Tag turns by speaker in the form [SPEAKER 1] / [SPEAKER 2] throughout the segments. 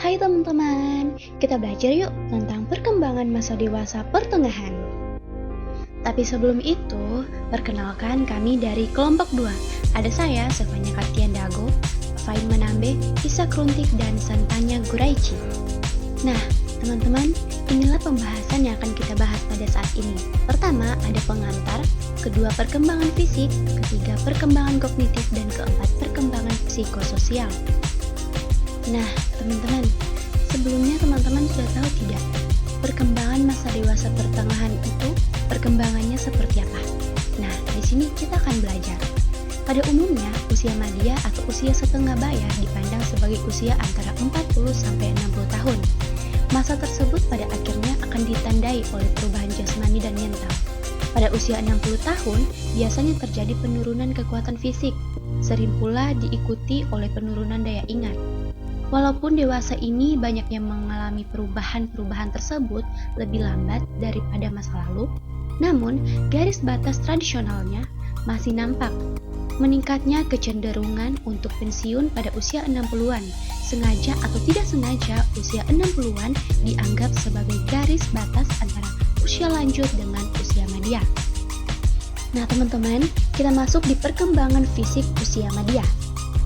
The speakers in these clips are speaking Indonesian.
[SPEAKER 1] Hai teman-teman, kita belajar yuk tentang perkembangan masa dewasa pertengahan. Tapi sebelum itu, perkenalkan kami dari kelompok 2. Ada saya, Sefanya Kartian Dago, Fain Menambe, Isa Kruntik, dan Santanya Guraichi. Nah, teman-teman, inilah pembahasan yang akan kita bahas pada saat ini. Pertama, ada pengantar, kedua perkembangan fisik, ketiga perkembangan kognitif, dan keempat perkembangan psikososial. Nah, teman-teman, sebelumnya teman-teman sudah tahu tidak? Perkembangan masa dewasa pertengahan itu perkembangannya seperti apa? Nah, di sini kita akan belajar. Pada umumnya, usia madya atau usia setengah baya dipandang sebagai usia antara 40 sampai 60 tahun. Masa tersebut pada akhirnya akan ditandai oleh perubahan jasmani dan mental. Pada usia 60 tahun, biasanya terjadi penurunan kekuatan fisik, sering pula diikuti oleh penurunan daya ingat. Walaupun dewasa ini banyak yang mengalami perubahan-perubahan tersebut lebih lambat daripada masa lalu, namun garis batas tradisionalnya masih nampak. Meningkatnya kecenderungan untuk pensiun pada usia 60-an, sengaja atau tidak sengaja usia 60-an dianggap sebagai garis batas antara usia lanjut dengan usia madya. Nah teman-teman, kita masuk di perkembangan fisik usia madya.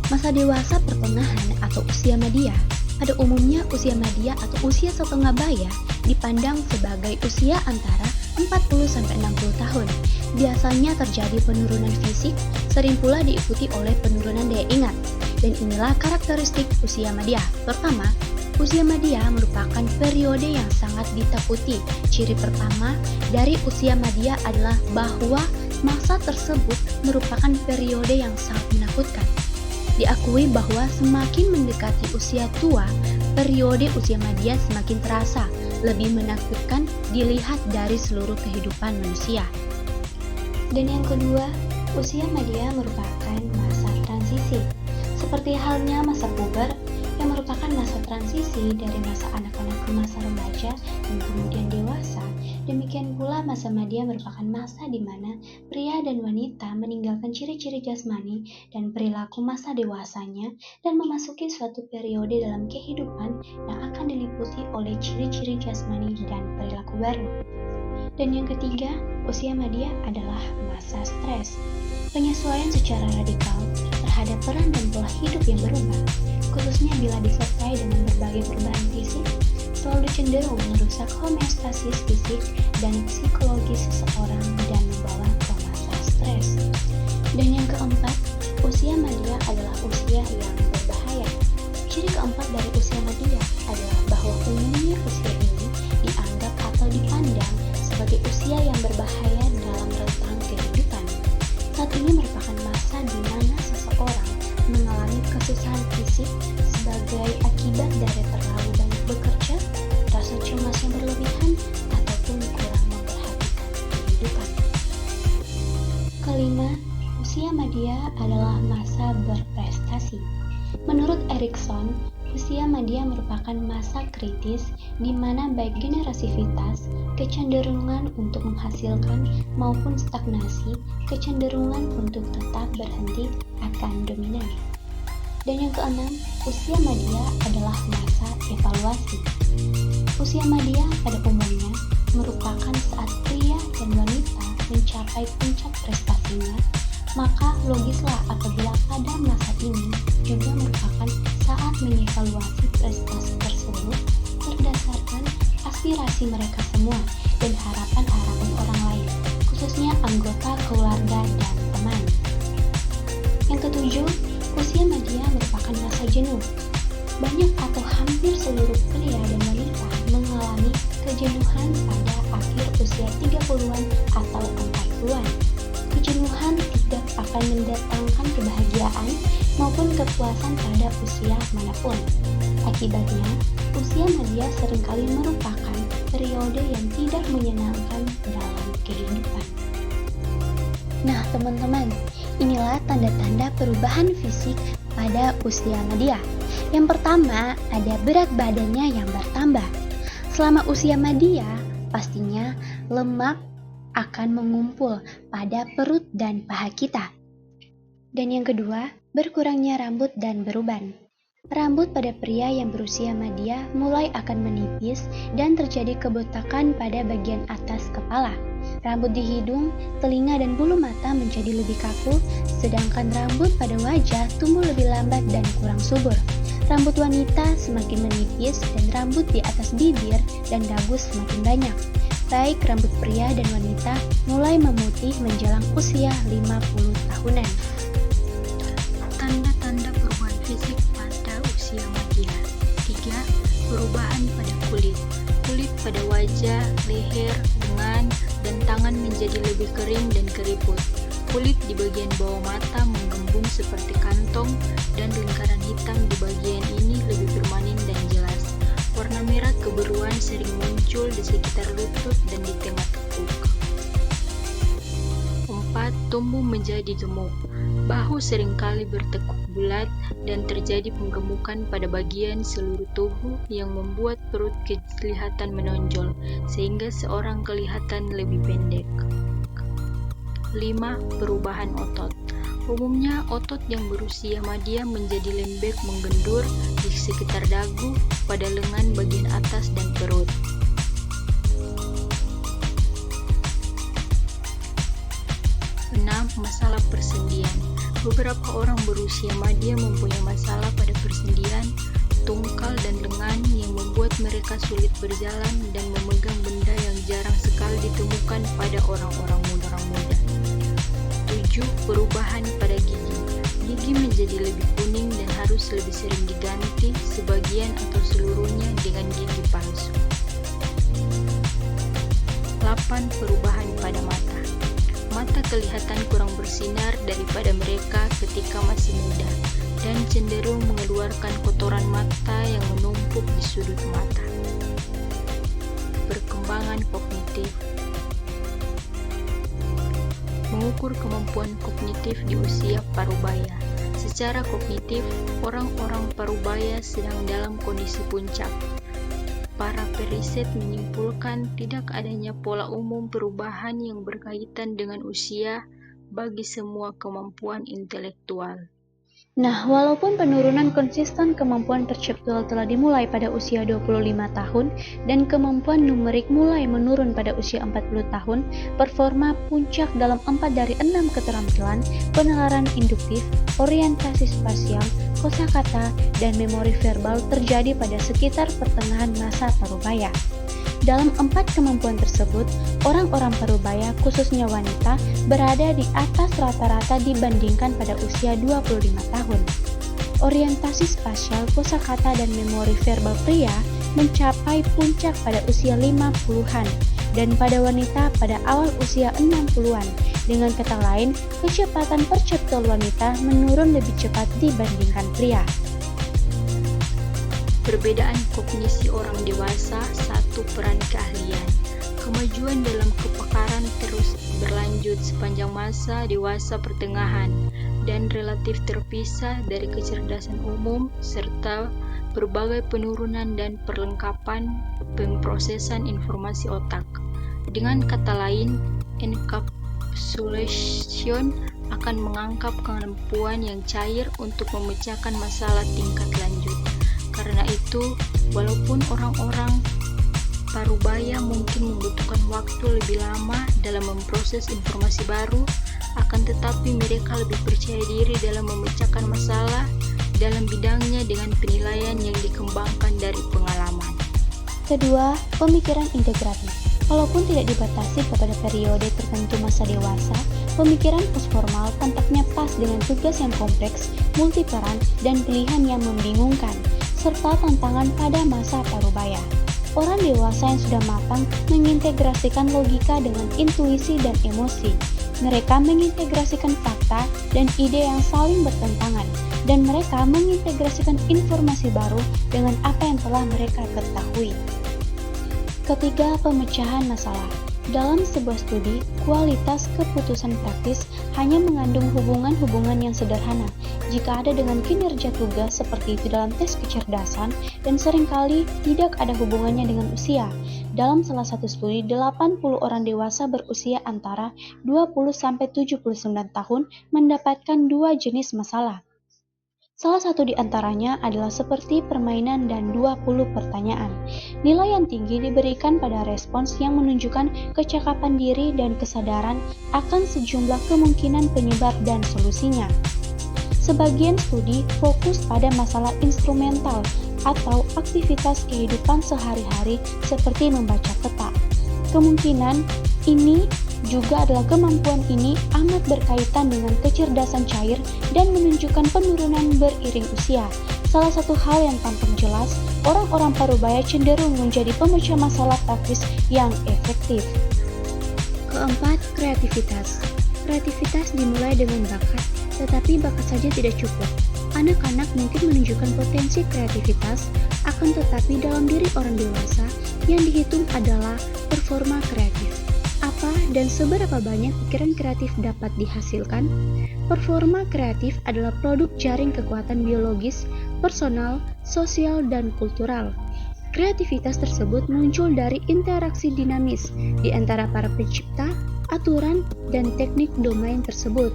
[SPEAKER 1] Masa dewasa pertengahan atau usia madya, pada umumnya usia madya atau usia setengah baya dipandang sebagai usia antara 40-60 tahun. Biasanya terjadi penurunan fisik, sering pula diikuti oleh penurunan daya ingat. Dan inilah karakteristik usia madya. Pertama, usia madya merupakan periode yang sangat ditakuti. Ciri pertama dari usia madya adalah bahwa masa tersebut merupakan periode yang sangat menakutkan. Diakui bahwa semakin mendekati usia tua, periode usia madya semakin terasa, lebih menakutkan dilihat dari seluruh kehidupan manusia. Dan yang kedua, usia madya merupakan masa transisi. Seperti halnya masa puber yang merupakan masa transisi dari masa anak-anak ke masa remaja dan kemudian dewasa, demikian pula masa madya merupakan masa di mana pria dan wanita meninggalkan ciri-ciri jasmani dan perilaku masa dewasanya dan memasuki suatu periode dalam kehidupan yang akan diliputi oleh ciri-ciri jasmani dan perilaku baru. Dan yang ketiga, usia madya adalah masa stres. Penyesuaian secara radikal terhadap peran dan pola hidup yang berubah, khususnya bila disertai dengan berbagai perubahan fisik, selalu cenderung merusak homeostasis fisik dan psikologis seseorang dan membawa ke masa stres. Dan yang keempat, usia madya adalah usia yang berbahaya. Ciri keempat dari usia madya adalah bahwa umumnya usia ini dianggap atau dipandang sebagai usia yang berbahaya dalam rentang kehidupan. Saat ini merupakan masa di mana seseorang mengalami kesusahan fisik sebagai akibat dari terlalu banyak bekerja, rasa cemas yang berlebihan, ataupun kurang memperhatikan kehidupan. Kelima, usia madya adalah masa berprestasi. Menurut Erikson, usia madya merupakan masa kritis di mana baik generasivitas, kecenderungan untuk menghasilkan maupun stagnasi, kecenderungan untuk tetap berhenti akan dominan. Dan yang keenam, usia madya adalah masa evaluasi. Usia madya pada umumnya merupakan saat pria dan wanita mencapai puncak prestasinya, maka logislah apabila pada masa ini juga merupakan saat mengevaluasi prestasi tersebut berdasarkan aspirasi mereka semua dan harapan-harapan orang lain, khususnya anggota keluarga dan teman. Yang ketujuh, usia madya merupakan masa jenuh. Banyak atau hampir seluruh pria dan wanita mengalami kejenuhan pada akhir usia 30-an atau 40-an. Kejenuhan tidak akan mendatangkan kebahagiaan maupun kepuasan pada usia manapun. Akibatnya, usia madya seringkali merupakan periode yang tidak menyenangkan dalam kehidupan. Nah, teman-teman, inilah tanda-tanda perubahan fisik pada usia madya. Yang pertama, ada berat badannya yang bertambah. Selama usia madya, pastinya lemak akan mengumpul pada perut dan paha kita. Dan yang kedua, berkurangnya rambut dan beruban. Rambut pada pria yang berusia madya mulai akan menipis dan terjadi kebotakan pada bagian atas kepala. Rambut di hidung, telinga, dan bulu mata menjadi lebih kaku, sedangkan rambut pada wajah tumbuh lebih lambat dan kurang subur. Rambut wanita semakin menipis dan rambut di atas bibir dan dagu semakin banyak. Baik rambut pria dan wanita mulai memutih menjelang usia 50 tahunan.
[SPEAKER 2] Tanda-tanda perubahan fisik pada usia madya. 3. Perubahan pada kulit. Kulit pada wajah, leher, lengan, dan tangan menjadi lebih kering dan keriput. Kulit di bagian bawah mata menggembung seperti kantong, dan lingkaran hitam di bagian ini lebih permanen dan jelas. Warna merah kebiruan sering muncul di sekitar lutut dan di tengah tekuk. 4. Tumbuh menjadi gemuk. Bahu seringkali bertekuk bulat dan terjadi penggemukan pada bagian seluruh tubuh yang membuat perut kelihatan menonjol, sehingga seorang kelihatan lebih pendek. 5. Perubahan otot. Umumnya otot yang berusia madya menjadi lembek menggendur di sekitar dagu, pada lengan bagian atas dan perut. 6. Masalah persendian. Beberapa orang berusia madya mempunyai masalah pada persendian, tungkal, dan lengan yang membuat mereka sulit berjalan dan memegang benda yang jarang sekali ditemukan pada orang-orang muda. 7. Perubahan pada gigi. Gigi menjadi lebih kuning dan harus lebih sering diganti, sebagian atau seluruhnya dengan gigi palsu. 8. Perubahan pada mata. Mata kelihatan kurang bersinar daripada mereka ketika masih muda, dan cenderung mengeluarkan kotoran mata yang menumpuk di sudut mata. Perkembangan kognitif. Mengukur kemampuan kognitif di usia parubaya. Secara kognitif, orang-orang parubaya sedang dalam kondisi puncak. Para periset menyimpulkan tidak adanya pola umum perubahan yang berkaitan dengan usia bagi semua kemampuan intelektual.
[SPEAKER 1] Nah, walaupun penurunan konsisten kemampuan perseptual telah dimulai pada usia 25 tahun dan kemampuan numerik mulai menurun pada usia 40 tahun, performa puncak dalam 4 dari 6 keterampilan, penalaran induktif, orientasi spasial, kosakata, dan memori verbal terjadi pada sekitar pertengahan masa parubaya. Dalam 4 kemampuan tersebut, orang-orang parubaya, khususnya wanita, berada di atas rata-rata dibandingkan pada usia 25 tahun. Orientasi spasial, kosakata, dan memori verbal pria mencapai puncak pada usia 50-an dan pada wanita pada awal usia 60-an. Dengan kata lain, kecepatan perceptual wanita menurun lebih cepat dibandingkan pria.
[SPEAKER 2] Perbedaan kognisi orang dewasa. 1. Peran keahlian. Kemajuan dalam kepakaran terus berlanjut sepanjang masa dewasa pertengahan dan relatif terpisah dari kecerdasan umum serta berbagai penurunan dan perlengkapan pemrosesan informasi otak. Dengan kata lain, encapsulation akan mengangkat kemampuan yang cair untuk memecahkan masalah tingkat lanjut. Karena itu, walaupun orang-orang parubaya mungkin membutuhkan waktu lebih lama dalam memproses informasi baru, akan tetapi mereka lebih percaya diri dalam memecahkan masalah dalam bidangnya dengan penilaian yang dikembangkan dari pengalaman.
[SPEAKER 1] Kedua, pemikiran integratif. Walaupun tidak dibatasi kepada periode tertentu masa dewasa, pemikiran postformal tampaknya pas dengan tugas yang kompleks, multiperan, dan pilihan yang membingungkan, serta tantangan pada masa parubaya. Orang dewasa yang sudah matang mengintegrasikan logika dengan intuisi dan emosi. Mereka mengintegrasikan fakta dan ide yang saling bertentangan, dan mereka mengintegrasikan informasi baru dengan apa yang telah mereka ketahui. Ketiga, pemecahan masalah. Dalam sebuah studi, kualitas keputusan praktis hanya mengandung hubungan-hubungan yang sederhana jika ada dengan kinerja tugas seperti itu dalam tes kecerdasan dan seringkali tidak ada hubungannya dengan usia. Dalam salah satu studi, 80 orang dewasa berusia antara 20-79 tahun mendapatkan 2 jenis masalah. Salah satu di antaranya adalah seperti permainan dan 20 pertanyaan. Nilai yang tinggi diberikan pada respons yang menunjukkan kecakapan diri dan kesadaran akan sejumlah kemungkinan penyebab dan solusinya. Sebagian studi fokus pada masalah instrumental atau aktivitas kehidupan sehari-hari seperti membaca peta. Kemungkinan ini juga adalah kemampuan ini amat berkaitan dengan kecerdasan cair dan menunjukkan penurunan beriring usia. Salah satu hal yang tampak jelas, orang-orang parubaya cenderung menjadi pemecah masalah praktis yang efektif. Keempat, kreativitas. Kreativitas dimulai dengan bakat, tetapi bakat saja tidak cukup. Anak-anak mungkin menunjukkan potensi kreativitas, akan tetapi dalam diri orang dewasa yang dihitung adalah performa kreatif. Apa dan seberapa banyak pikiran kreatif dapat dihasilkan? Performa kreatif adalah produk jaring kekuatan biologis, personal, sosial, dan kultural. Kreativitas tersebut muncul dari interaksi dinamis di antara para pencipta, aturan, dan teknik domain tersebut,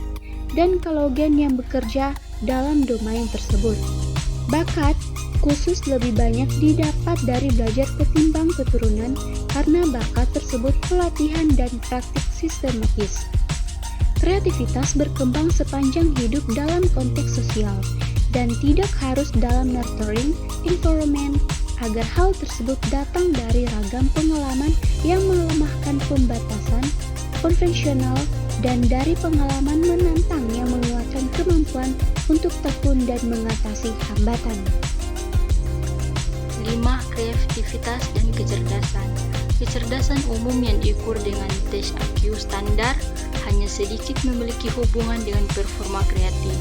[SPEAKER 1] dan kolagen yang bekerja dalam domain tersebut. Bakat khusus lebih banyak didapat dari belajar ketimbang keturunan karena bakat tersebut pelatihan dan praktik sistematis. Kreativitas berkembang sepanjang hidup dalam konteks sosial dan tidak harus dalam nurturing environment agar hal tersebut datang dari ragam pengalaman yang melemahkan pembatasan konvensional dan dari pengalaman menantang yang menguatkan kemampuan untuk tekun dan mengatasi hambatan.
[SPEAKER 2] 5. Kreativitas dan kecerdasan. Kecerdasan umum yang diukur dengan tes IQ standar hanya sedikit memiliki hubungan dengan performa kreatif.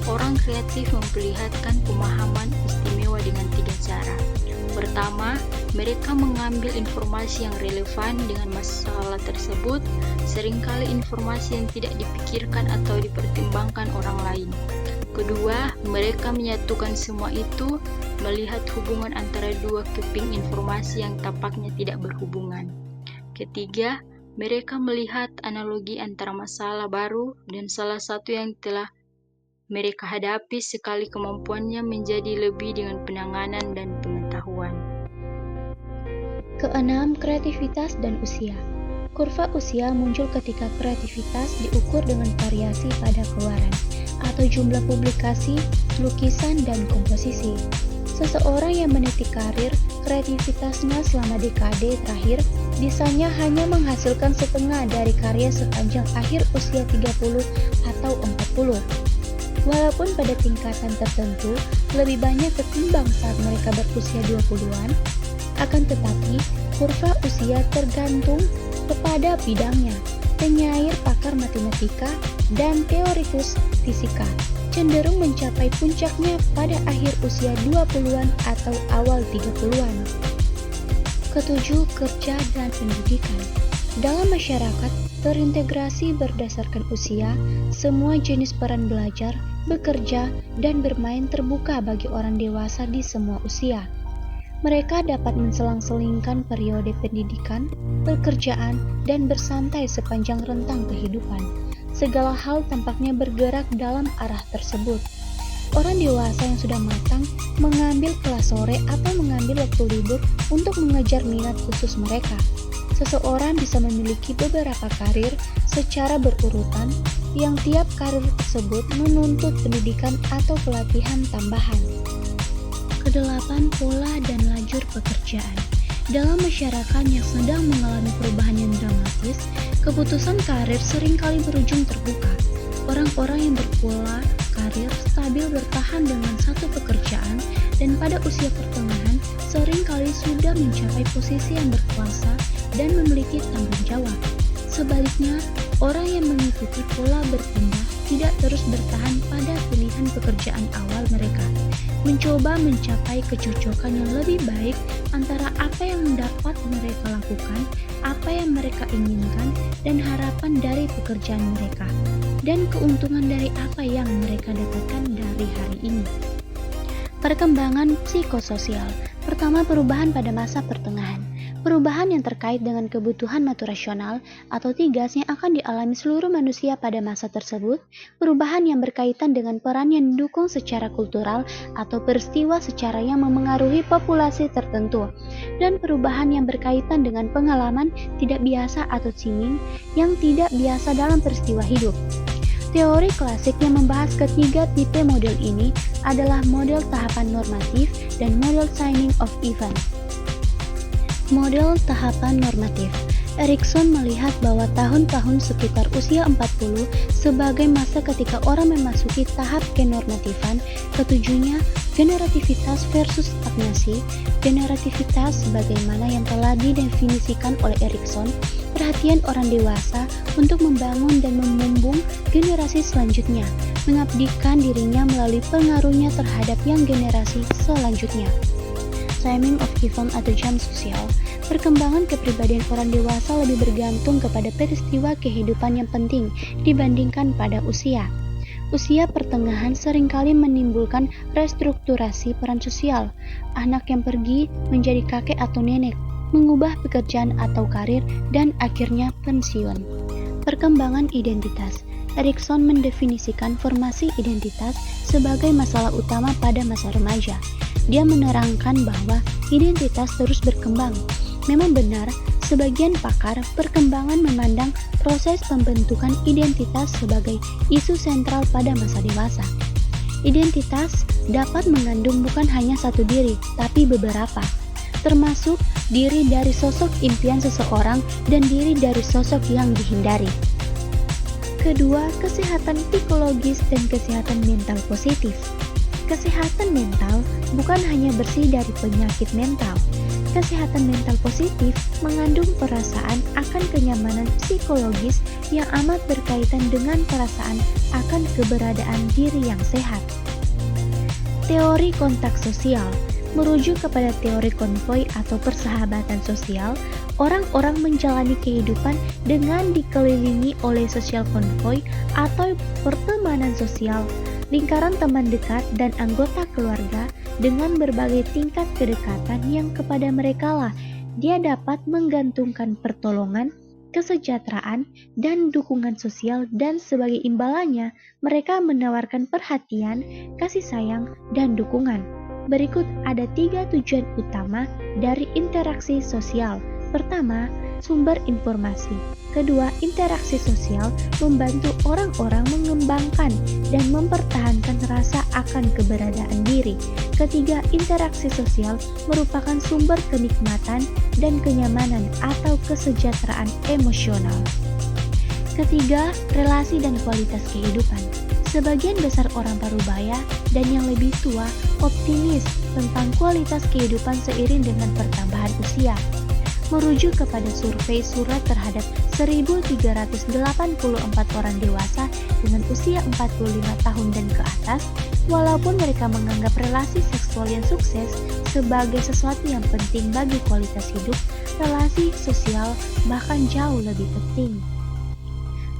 [SPEAKER 2] Orang kreatif memperlihatkan pemahaman istimewa dengan 3 cara. Pertama, mereka mengambil informasi yang relevan dengan masalah tersebut, seringkali informasi yang tidak dipikirkan atau dipertimbangkan orang lain. Kedua, mereka menyatukan semua itu, melihat hubungan antara dua keping informasi yang tampaknya tidak berhubungan. Ketiga, mereka melihat analogi antara masalah baru dan salah satu yang telah mereka hadapi sekali kemampuannya menjadi lebih dengan penanganan dan pengetahuan.
[SPEAKER 1] Keenam, kreativitas dan usia. Kurva usia muncul ketika kreativitas diukur dengan variasi pada keluaran atau jumlah publikasi, lukisan, dan komposisi. Seseorang yang meniti karir kreativitasnya selama dekade terakhir bisanya hanya menghasilkan setengah dari karya sepanjang akhir usia 30 atau 40. Walaupun pada tingkatan tertentu lebih banyak ketimbang saat mereka berusia 20-an, akan tetapi kurva usia tergantung kepada bidangnya. Penyair pakar matematika dan teorikus fisika cenderung mencapai puncaknya pada akhir usia 20-an atau awal 30-an. Ketujuh, kerja dan pendidikan. Dalam masyarakat terintegrasi berdasarkan usia, semua jenis peran belajar, bekerja, dan bermain terbuka bagi orang dewasa di semua usia. Mereka dapat menselang-selingkan periode pendidikan, pekerjaan, dan bersantai sepanjang rentang kehidupan. Segala hal tampaknya bergerak dalam arah tersebut. Orang dewasa yang sudah matang mengambil kelas sore atau mengambil waktu libur untuk mengejar minat khusus mereka. Seseorang bisa memiliki beberapa karir secara berurutan yang tiap karir tersebut menuntut pendidikan atau pelatihan tambahan. Kedelapan, pola dan lajur pekerjaan. Dalam masyarakat yang sedang mengalami perubahan yang dramatis, keputusan karir seringkali berujung terbuka. Orang-orang yang berpola karir stabil bertahan dengan satu pekerjaan dan pada usia pertengahan seringkali sudah mencapai posisi yang berkuasa dan memiliki tanggung jawab. Sebaliknya, orang yang mengikuti pola berpindah tidak terus bertahan pada pilihan pekerjaan awal mereka, mencoba mencapai kecocokan yang lebih baik antara apa yang dapat mereka lakukan, apa yang mereka inginkan, dan harapan dari pekerjaan mereka, dan keuntungan dari apa yang mereka dapatkan dari hari ini. Perkembangan psikososial. Pertama, perubahan pada masa pertengahan. Perubahan yang terkait dengan kebutuhan naturasional atau tigas yang akan dialami seluruh manusia pada masa tersebut, perubahan yang berkaitan dengan peran yang didukung secara kultural atau peristiwa secara yang memengaruhi populasi tertentu, dan perubahan yang berkaitan dengan pengalaman tidak biasa atau timing yang tidak biasa dalam peristiwa hidup. Teori klasik yang membahas ketiga tipe model ini adalah model tahapan normatif dan model timing of event. Model tahapan normatif. Erikson melihat bahwa tahun-tahun sekitar usia 40 sebagai masa ketika orang memasuki tahap kenormatifan. Ketujuhnya, generativitas versus stagnasi. Generativitas sebagaimana yang telah didefinisikan oleh Erikson, perhatian orang dewasa untuk membangun dan membumbung generasi selanjutnya, mengabdikan dirinya melalui pengaruhnya terhadap yang generasi selanjutnya. Timing of event atau jam sosial. Perkembangan kepribadian orang dewasa lebih bergantung kepada peristiwa kehidupan yang penting dibandingkan pada usia. Usia pertengahan seringkali menimbulkan restrukturasi peran sosial. Anak yang pergi menjadi kakek atau nenek, mengubah pekerjaan atau karir, dan akhirnya pensiun. Perkembangan identitas. Erikson mendefinisikan formasi identitas sebagai masalah utama pada masa remaja. Dia menerangkan bahwa identitas terus berkembang. Memang benar, sebagian pakar perkembangan memandang proses pembentukan identitas sebagai isu sentral pada masa dewasa. Identitas dapat mengandung bukan hanya satu diri, tapi beberapa, termasuk diri dari sosok impian seseorang dan diri dari sosok yang dihindari. Kedua, kesehatan psikologis dan kesehatan mental positif. Kesehatan mental bukan hanya bersih dari penyakit mental. Kesehatan mental positif mengandung perasaan akan kenyamanan psikologis yang amat berkaitan dengan perasaan akan keberadaan diri yang sehat. Teori kontak sosial merujuk kepada teori konvoi atau persahabatan sosial. Orang-orang menjalani kehidupan dengan dikelilingi oleh social konvoi atau pertemanan sosial, lingkaran teman dekat dan anggota keluarga dengan berbagai tingkat kedekatan yang kepada merekalah dia dapat menggantungkan pertolongan, kesejahteraan, dan dukungan sosial, dan sebagai imbalannya mereka menawarkan perhatian, kasih sayang, dan dukungan. Berikut ada 3 tujuan utama dari interaksi sosial. Pertama, sumber informasi. Kedua, interaksi sosial membantu orang-orang mengembangkan dan mempertahankan rasa akan keberadaan diri. Ketiga, interaksi sosial merupakan sumber kenikmatan dan kenyamanan atau kesejahteraan emosional. Ketiga, relasi dan kualitas kehidupan. Sebagian besar orang parubaya dan yang lebih tua optimis tentang kualitas kehidupan seiring dengan pertambahan usia. Merujuk kepada survei surat terhadap 1.384 orang dewasa dengan usia 45 tahun dan ke atas, walaupun mereka menganggap relasi seksual yang sukses sebagai sesuatu yang penting bagi kualitas hidup, relasi sosial bahkan jauh lebih penting.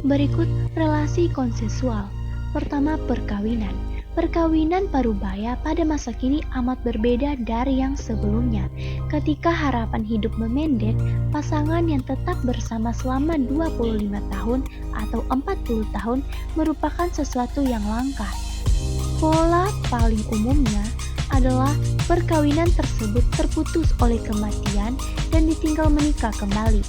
[SPEAKER 1] Berikut relasi konsensual. Pertama, perkawinan. Perkawinan parubaya pada masa kini amat berbeda dari yang sebelumnya. Ketika harapan hidup memendek, pasangan yang tetap bersama selama 25 tahun atau 40 tahun merupakan sesuatu yang langka. Pola paling umumnya adalah perkawinan tersebut terputus oleh kematian dan ditinggal menikah kembali.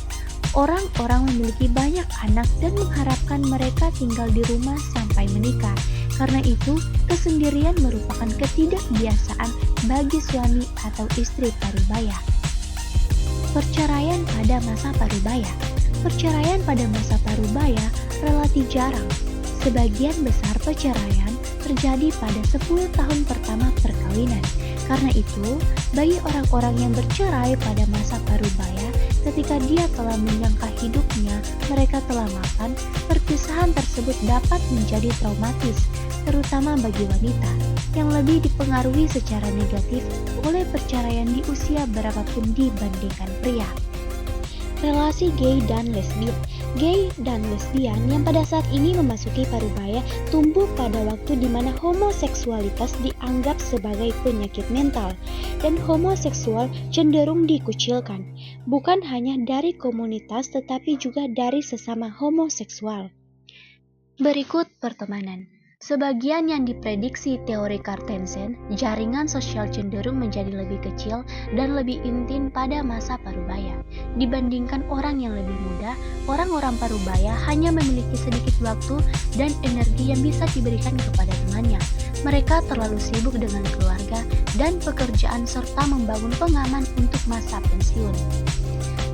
[SPEAKER 1] Orang-orang memiliki banyak anak dan mengharapkan mereka tinggal di rumah sampai menikah. Karena itu, kesendirian merupakan ketidakbiasaan bagi suami atau istri parubaya. Perceraian pada masa parubaya. Perceraian pada masa parubaya relatif jarang. Sebagian besar perceraian terjadi pada 10 tahun pertama perkawinan. Karena itu, bagi orang-orang yang bercerai pada masa parubaya, ketika dia telah menyangka hidupnya mereka telah mapan, perpisahan tersebut dapat menjadi traumatis, terutama bagi wanita yang lebih dipengaruhi secara negatif oleh perceraian di usia berapapun dibandingkan pria. Relasi gay dan lesbian. Gay dan lesbian yang pada saat ini memasuki parubaya tumbuh pada waktu di mana homoseksualitas dianggap sebagai penyakit mental dan homoseksual cenderung dikucilkan. bukan hanya dari komunitas tetapi juga dari sesama homoseksual. Berikut pertemanan. Sebagian yang diprediksi teori Cartensen, jaringan sosial cenderung menjadi lebih kecil dan lebih intim pada masa parubaya. Dibandingkan orang yang lebih muda, orang-orang parubaya hanya memiliki sedikit waktu dan energi yang bisa diberikan kepada temannya. Mereka terlalu sibuk dengan keluarga dan pekerjaan serta membangun pengaman untuk masa pensiun.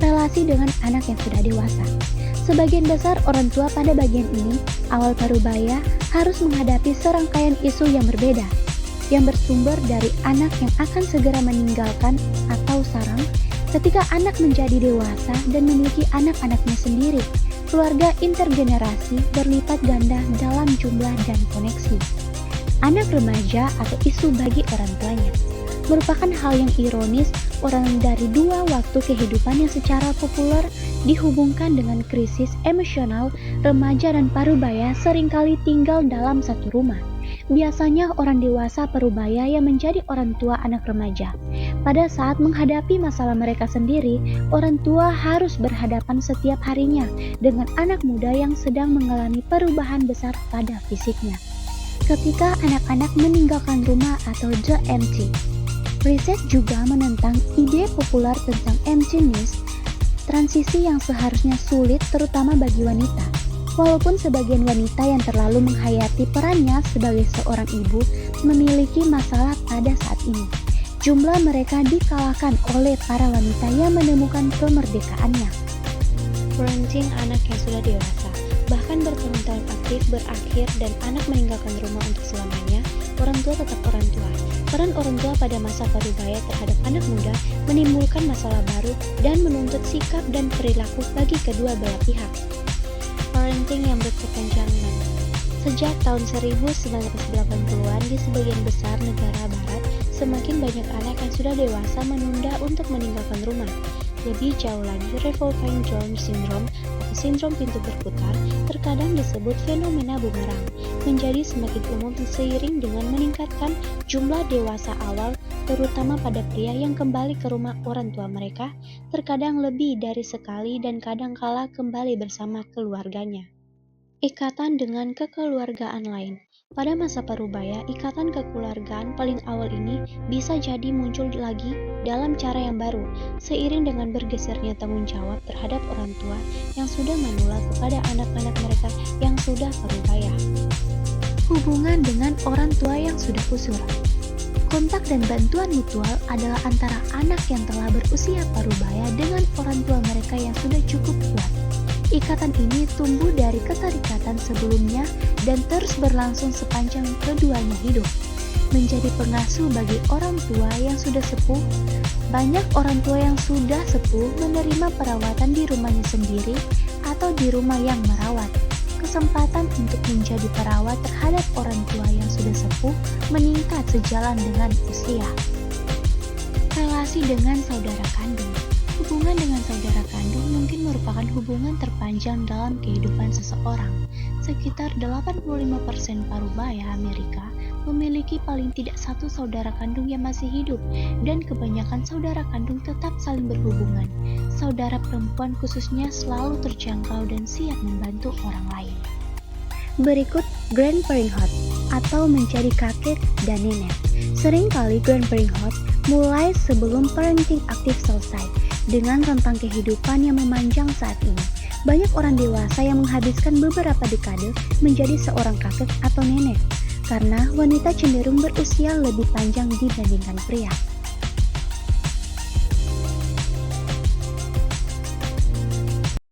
[SPEAKER 1] Relasi dengan anak yang sudah dewasa. Sebagian besar orang tua pada bagian ini, awal parubaya, harus menghadapi serangkaian isu yang berbeda, yang bersumber dari anak yang akan segera meninggalkan atau sarang ketika anak menjadi dewasa dan memiliki anak-anaknya sendiri. Keluarga intergenerasi berlipat ganda dalam jumlah dan koneksi. Anak remaja atau isu bagi orang tuanya merupakan hal yang ironis. Orang dari dua waktu kehidupan yang secara populer dihubungkan dengan krisis emosional, remaja dan parubaya seringkali tinggal dalam satu rumah. Biasanya orang dewasa parubaya yang menjadi orang tua anak remaja. Pada saat menghadapi masalah mereka sendiri, orang tua harus berhadapan setiap harinya dengan anak muda yang sedang mengalami perubahan besar pada fisiknya. Ketika anak-anak meninggalkan rumah atau the empty. Riset juga menentang ide populer tentang emptiness, transisi yang seharusnya sulit terutama bagi wanita. Walaupun sebagian wanita yang terlalu menghayati perannya sebagai seorang ibu memiliki masalah pada saat ini, jumlah mereka dikalahkan oleh para wanita yang menemukan kemerdekaannya. Parenting anak yang sudah dewasa, bahkan bertahun-tahun aktif berakhir dan anak meninggalkan rumah untuk selamanya, orang tua tetap orang tua. Peran orang tua pada masa parubaya terhadap anak muda menimbulkan masalah baru dan menuntut sikap dan perilaku bagi kedua belah pihak. Parenting yang berkepanjangan. Sejak tahun 1980-an di sebagian besar negara barat, semakin banyak anak yang sudah dewasa menunda untuk meninggalkan rumah. Lebih jauh lagi, revolving door syndrome atau sindrom pintu berputar terkadang disebut fenomena bumerang, menjadi semakin umum seiring dengan meningkatkan jumlah dewasa awal, terutama pada pria yang kembali ke rumah orang tua mereka, terkadang lebih dari sekali dan kadangkala kembali bersama keluarganya. Ikatan dengan kekeluargaan lain. Pada masa parubaya, ikatan kekeluargaan paling awal ini bisa jadi muncul lagi dalam cara yang baru, seiring dengan bergesernya tanggung jawab terhadap orang tua yang sudah menular kepada anak-anak mereka yang sudah parubaya. Hubungan dengan orang tua yang sudah usur. Kontak dan bantuan mutual adalah antara anak yang telah berusia parubaya dengan orang tua mereka yang sudah cukup kuat. Ikatan ini tumbuh dari keterikatan sebelumnya dan terus berlangsung sepanjang keduanya hidup. Menjadi pengasuh bagi orang tua yang sudah sepuh, banyak orang tua yang sudah sepuh menerima perawatan di rumahnya sendiri atau di rumah yang merawat. Kesempatan untuk menjadi perawat terhadap orang tua yang sudah sepuh meningkat sejalan dengan usia. Relasi dengan saudara kandung. Hubungan dengan saudara kandung mungkin merupakan hubungan terpanjang dalam kehidupan seseorang. Sekitar 85% parubaya Amerika memiliki paling tidak satu saudara kandung yang masih hidup, dan kebanyakan saudara kandung tetap saling berhubungan. Saudara perempuan khususnya selalu terjangkau dan siap membantu orang lain. Berikut grandparenthood atau menjadi kakek dan nenek. Seringkali grandparenthood mulai sebelum parenting aktif selesai. Dengan rentang kehidupan yang memanjang saat ini, banyak orang dewasa yang menghabiskan beberapa dekade menjadi seorang kakek atau nenek, karena wanita cenderung berusia lebih panjang dibandingkan pria.